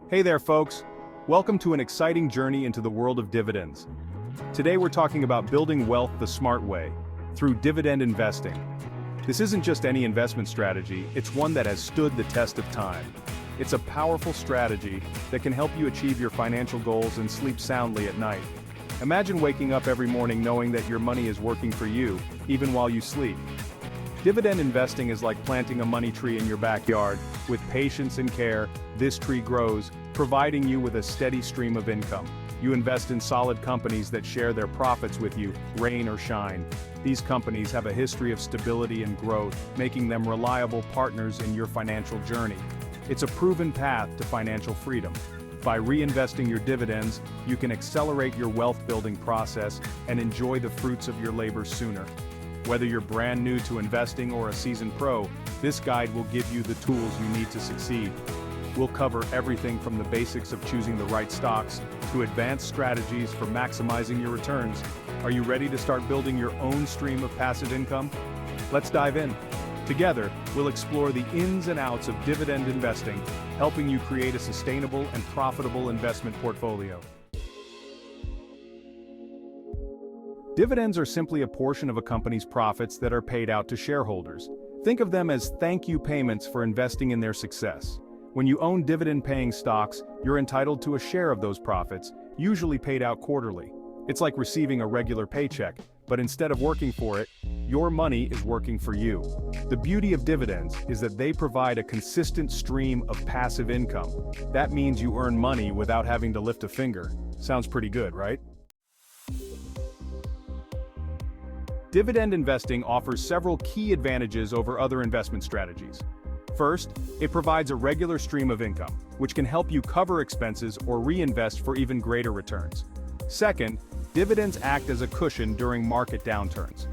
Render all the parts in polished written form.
Hey there, folks. Welcome to an exciting journey into the world of dividends. Today we're talking about building wealth the smart way, through dividend investing. This isn't just any investment strategy, it's one that has stood the test of time. It's a powerful strategy that can help you achieve your financial goals and sleep soundly at night. Imagine waking up every morning knowing that your money is working for you, even while you sleep. Dividend investing is like planting a money tree in your backyard. With patience and care, this tree grows, providing you with a steady stream of income. You invest in solid companies that share their profits with you, rain or shine. These companies have a history of stability and growth, making them reliable partners in your financial journey. It's a proven path to financial freedom. By reinvesting your dividends, you can accelerate your wealth-building process and enjoy the fruits of your labor sooner. Whether you're brand new to investing or a seasoned pro, this guide will give you the tools you need to succeed. We'll cover everything from the basics of choosing the right stocks to advanced strategies for maximizing your returns. Are you ready to start building your own stream of passive income? Let's dive in. Together, we'll explore the ins and outs of dividend investing, helping you create a sustainable and profitable investment portfolio. Dividends are simply a portion of a company's profits that are paid out to shareholders. Think of them as thank you payments for investing in their success. When you own dividend-paying stocks, you're entitled to a share of those profits, usually paid out quarterly. It's like receiving a regular paycheck, but instead of working for it, your money is working for you. The beauty of dividends is that they provide a consistent stream of passive income. That means you earn money without having to lift a finger. Sounds pretty good, right? Dividend investing offers several key advantages over other investment strategies. First, it provides a regular stream of income, which can help you cover expenses or reinvest for even greater returns. Second, dividends act as a cushion during market downturns.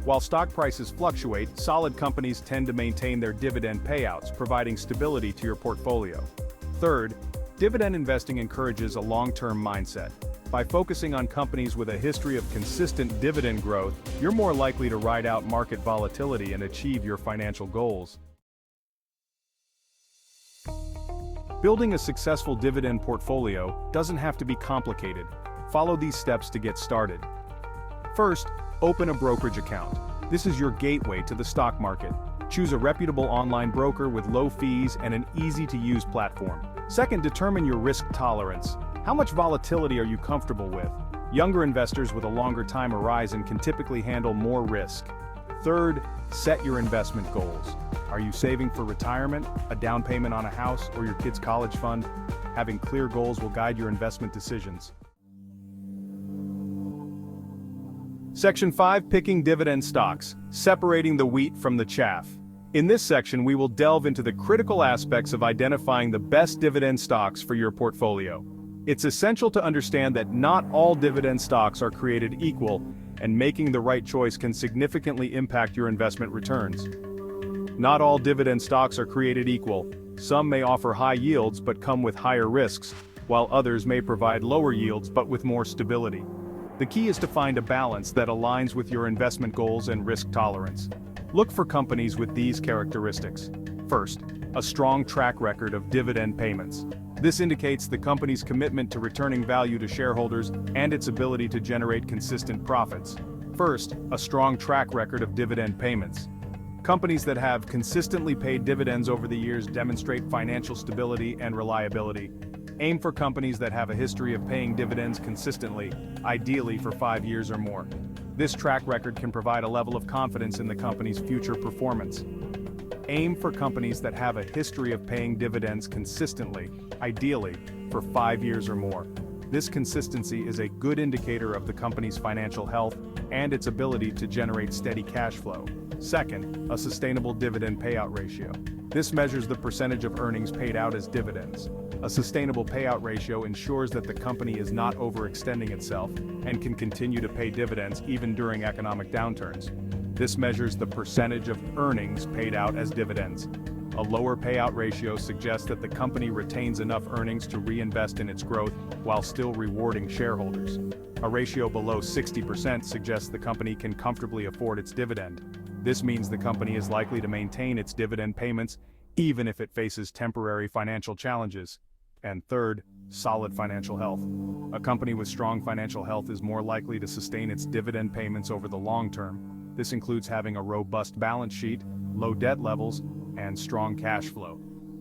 While stock prices fluctuate, solid companies tend to maintain their dividend payouts, providing stability to your portfolio. Third, dividend investing encourages a long-term mindset. By focusing on companies with a history of consistent dividend growth, you're more likely to ride out market volatility and achieve your financial goals. Building a successful dividend portfolio doesn't have to be complicated. Follow these steps to get started. First, open a brokerage account. This is your gateway to the stock market. Choose a reputable online broker with low fees and an easy-to-use platform. Second, determine your risk tolerance. How much volatility are you comfortable with? Younger investors with a longer time horizon can typically handle more risk. Third, set your investment goals. Are you saving for retirement, a down payment on a house, or your kid's college fund? Having clear goals will guide your investment decisions. Section 5. Picking dividend stocks, separating the wheat from the chaff. In this section, we will delve into the critical aspects of identifying the best dividend stocks for your portfolio. It's essential to understand that not all dividend stocks are created equal, and making the right choice can significantly impact your investment returns. Not all dividend stocks are created equal. Some may offer high yields but come with higher risks, while others may provide lower yields but with more stability. The key is to find a balance that aligns with your investment goals and risk tolerance. Look for companies with these characteristics. First, a strong track record of dividend payments. This indicates the company's commitment to returning value to shareholders and its ability to generate consistent profits. First, a strong track record of dividend payments. Companies that have consistently paid dividends over the years demonstrate financial stability and reliability. Aim for companies that have a history of paying dividends consistently, ideally for 5 years or more. This track record can provide a level of confidence in the company's future performance. Aim for companies that have a history of paying dividends consistently, ideally for 5 years or more. This consistency is a good indicator of the company's financial health and its ability to generate steady cash flow. Second, a sustainable dividend payout ratio. This measures the percentage of earnings paid out as dividends. A sustainable payout ratio ensures that the company is not overextending itself and can continue to pay dividends even during economic downturns. This measures the percentage of earnings paid out as dividends. A lower payout ratio suggests that the company retains enough earnings to reinvest in its growth while still rewarding shareholders. A ratio below 60% suggests the company can comfortably afford its dividend. This means the company is likely to maintain its dividend payments even if it faces temporary financial challenges. And third, solid financial health. A company with strong financial health is more likely to sustain its dividend payments over the long term. This includes having a robust balance sheet, low debt levels, and strong cash flow.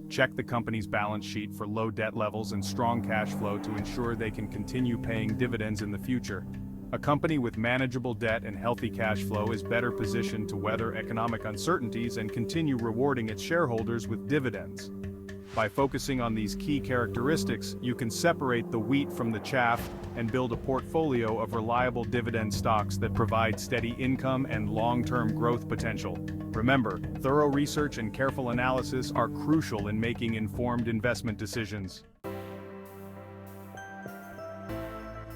Check the company's balance sheet for low debt levels and strong cash flow to ensure they can continue paying dividends in the future. A company with manageable debt and healthy cash flow is better positioned to weather economic uncertainties and continue rewarding its shareholders with dividends. By focusing on these key characteristics, you can separate the wheat from the chaff and build a portfolio of reliable dividend stocks that provide steady income and long-term growth potential. Remember, thorough research and careful analysis are crucial in making informed investment decisions.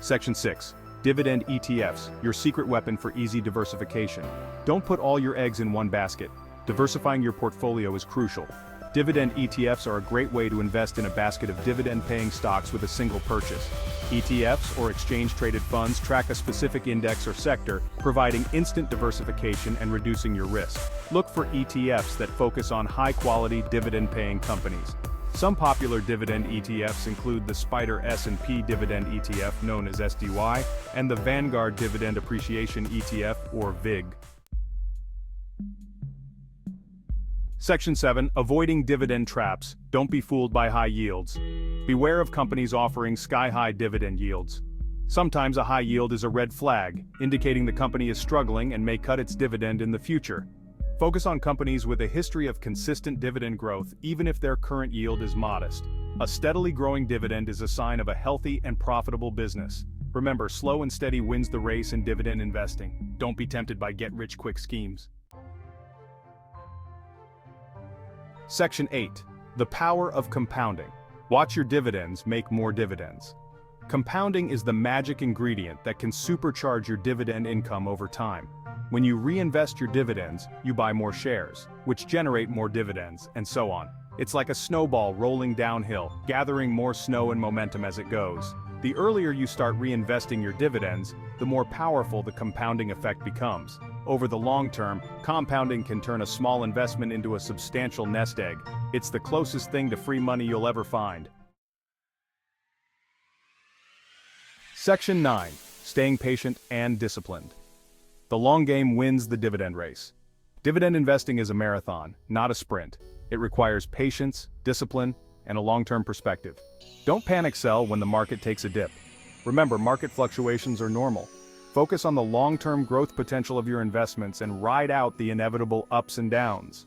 Section 6. Dividend ETFs, your secret weapon for easy diversification. Don't put all your eggs in one basket. Diversifying your portfolio is crucial. Dividend ETFs are a great way to invest in a basket of dividend-paying stocks with a single purchase. ETFs, or exchange-traded funds, track a specific index or sector, providing instant diversification and reducing your risk. Look for ETFs that focus on high-quality dividend-paying companies. Some popular dividend ETFs include the SPDR S&P Dividend ETF, known as SDY, and the Vanguard Dividend Appreciation ETF, or VIG. Section 7. Avoiding dividend traps. Don't be fooled by high yields. Beware of companies offering sky-high dividend yields. Sometimes a high yield is a red flag, indicating the company is struggling and may cut its dividend in the future. Focus on companies with a history of consistent dividend growth, even if their current yield is modest. A steadily growing dividend is a sign of a healthy and profitable business. Remember, slow and steady wins the race in dividend investing. Don't be tempted by get-rich-quick schemes. Section 8. The power of compounding. Watch your dividends make more dividends. Compounding is the magic ingredient that can supercharge your dividend income over time. When you reinvest your dividends, you buy more shares, which generate more dividends, and so on. It's like a snowball rolling downhill, gathering more snow and momentum as it goes. The earlier you start reinvesting your dividends, the more powerful the compounding effect becomes. Over the long term, compounding can turn a small investment into a substantial nest egg. It's the closest thing to free money you'll ever find. Section 9. Staying patient and disciplined. The long game wins the dividend race. Dividend investing is a marathon, not a sprint. It requires patience, discipline, and a long-term perspective. Don't panic sell when the market takes a dip. Remember, market fluctuations are normal. Focus on the long-term growth potential of your investments and ride out the inevitable ups and downs.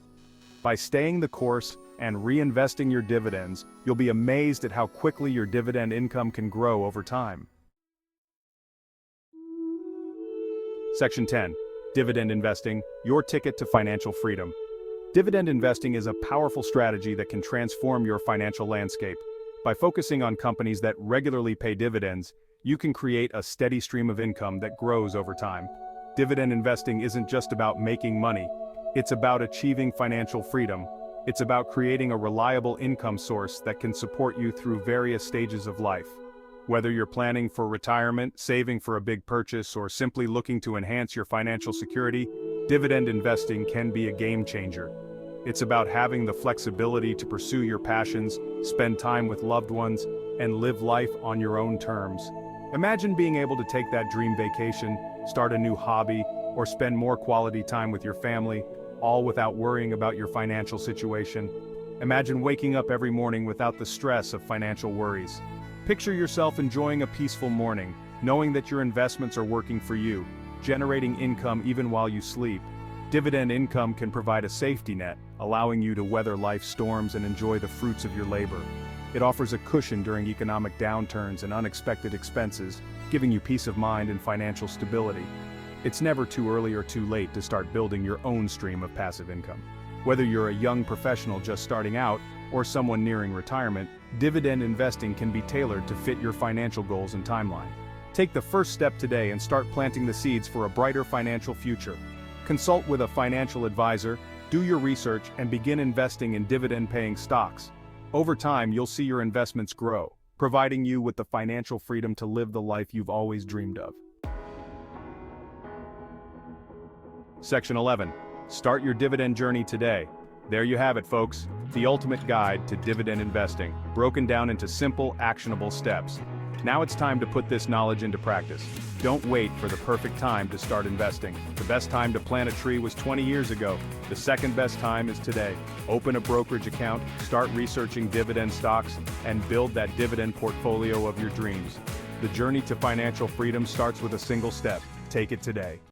By staying the course and reinvesting your dividends, you'll be amazed at how quickly your dividend income can grow over time. Section 10. Dividend investing, your ticket to financial freedom. Dividend investing is a powerful strategy that can transform your financial landscape. By focusing on companies that regularly pay dividends, you can create a steady stream of income that grows over time. Dividend investing isn't just about making money. It's about achieving financial freedom. It's about creating a reliable income source that can support you through various stages of life. Whether you're planning for retirement, saving for a big purchase, or simply looking to enhance your financial security, dividend investing can be a game changer. It's about having the flexibility to pursue your passions, spend time with loved ones, and live life on your own terms. Imagine being able to take that dream vacation, start a new hobby, or spend more quality time with your family, all without worrying about your financial situation. Imagine waking up every morning without the stress of financial worries. Picture yourself enjoying a peaceful morning, knowing that your investments are working for you, generating income even while you sleep. Dividend income can provide a safety net, allowing you to weather life's storms and enjoy the fruits of your labor. It offers a cushion during economic downturns and unexpected expenses, giving you peace of mind and financial stability. It's never too early or too late to start building your own stream of passive income. Whether you're a young professional just starting out, or someone nearing retirement, dividend investing can be tailored to fit your financial goals and timeline. Take the first step today and start planting the seeds for a brighter financial future. Consult with a financial advisor, do your research, and begin investing in dividend-paying stocks. Over time, you'll see your investments grow, providing you with the financial freedom to live the life you've always dreamed of. Section 11. Start your dividend journey today. There you have it, folks. The ultimate guide to dividend investing, broken down into simple, actionable steps. Now it's time to put this knowledge into practice. Don't wait for the perfect time to start investing. The best time to plant a tree was 20 years ago. The second best time is today. Open a brokerage account, start researching dividend stocks, and build that dividend portfolio of your dreams. The journey to financial freedom starts with a single step. Take it today.